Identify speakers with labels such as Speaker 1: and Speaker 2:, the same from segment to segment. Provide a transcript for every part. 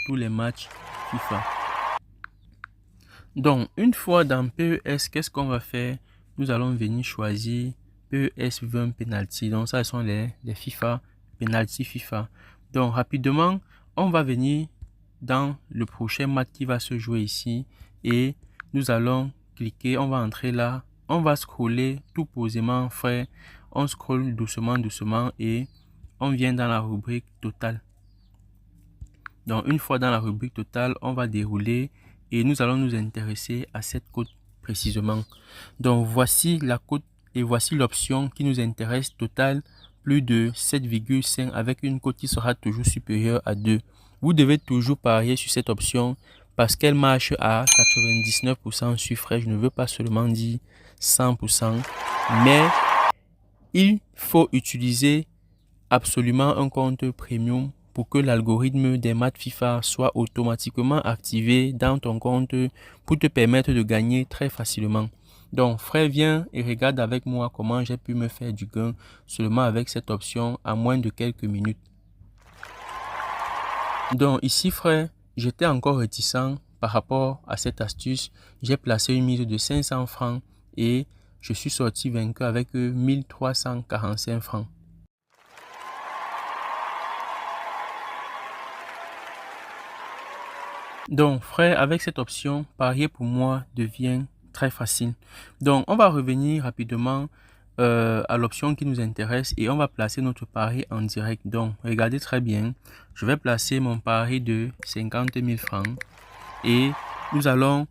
Speaker 1: tous les matchs FIFA. Donc, une fois dans PES, qu'est-ce qu'on va faire? Nous allons venir choisir PES 20 Penalty. Donc, ça, ce sont les FIFA, Penalty FIFA. Donc, rapidement, on va venir dans le prochain match qui va se jouer ici. Et nous allons cliquer, on va entrer là. On va scroller tout posément, frère. On scrolle doucement, doucement et on vient dans la rubrique totale. Donc, une fois dans la rubrique totale, on va dérouler et nous allons nous intéresser à cette cote précisément. Donc, voici la cote et voici l'option qui nous intéresse, total plus de 7,5 avec une cote qui sera toujours supérieure à 2. Vous devez toujours parier sur cette option parce qu'elle marche à 99% sur frais. Je ne veux pas seulement dire 100%, mais il faut utiliser absolument un compte premium pour que l'algorithme des matchs FIFA soit automatiquement activé dans ton compte pour te permettre de gagner très facilement. Donc, frère, viens et regarde avec moi comment j'ai pu me faire du gain seulement avec cette option en moins de quelques minutes. Donc, ici, frère, j'étais encore réticent par rapport à cette astuce. J'ai placé une mise de 500 francs et je suis sorti vainqueur avec 1345 francs. Donc, frère, avec cette option, parier pour moi devient très facile. Donc, on va revenir rapidement à l'option qui nous intéresse et on va placer notre pari en direct. Donc, regardez très bien. Je vais placer mon pari de 50 000 francs et nous allons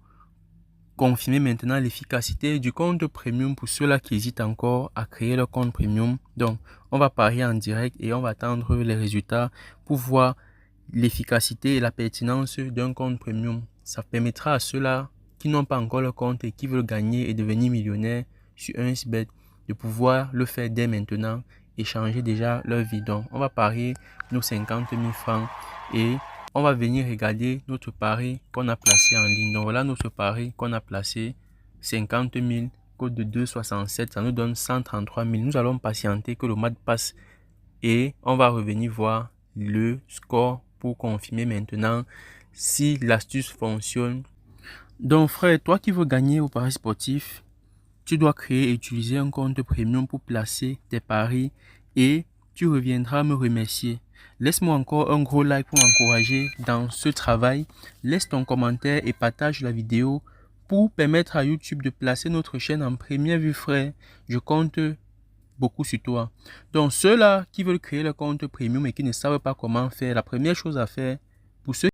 Speaker 1: confirmer maintenant l'efficacité du compte premium pour ceux-là qui hésitent encore à créer leur compte premium. Donc, on va parier en direct et on va attendre les résultats pour voir l'efficacité et la pertinence d'un compte premium. Ça permettra à ceux-là qui n'ont pas encore le compte et qui veulent gagner et devenir millionnaires sur un sbet de pouvoir le faire dès maintenant et changer déjà leur vie. Donc, on va parier nos 50 000 francs et on va venir regarder notre pari qu'on a placé en ligne. Donc, voilà notre pari qu'on a placé, 50 000, code de 2,67, ça nous donne 133 000. Nous allons patienter que le match passe et on va revenir voir le score pour confirmer maintenant si l'astuce fonctionne. Donc frère, toi qui veux gagner au pari sportif, tu dois créer et utiliser un compte premium pour placer tes paris et tu reviendras me remercier. Laisse-moi encore un gros like pour m'encourager dans ce travail. Laisse ton commentaire et partage la vidéo pour permettre à YouTube de placer notre chaîne en première vue, frère. Je compte beaucoup sur toi. Donc ceux-là qui veulent créer le compte premium et qui ne savent pas comment faire, la première chose à faire pour ceux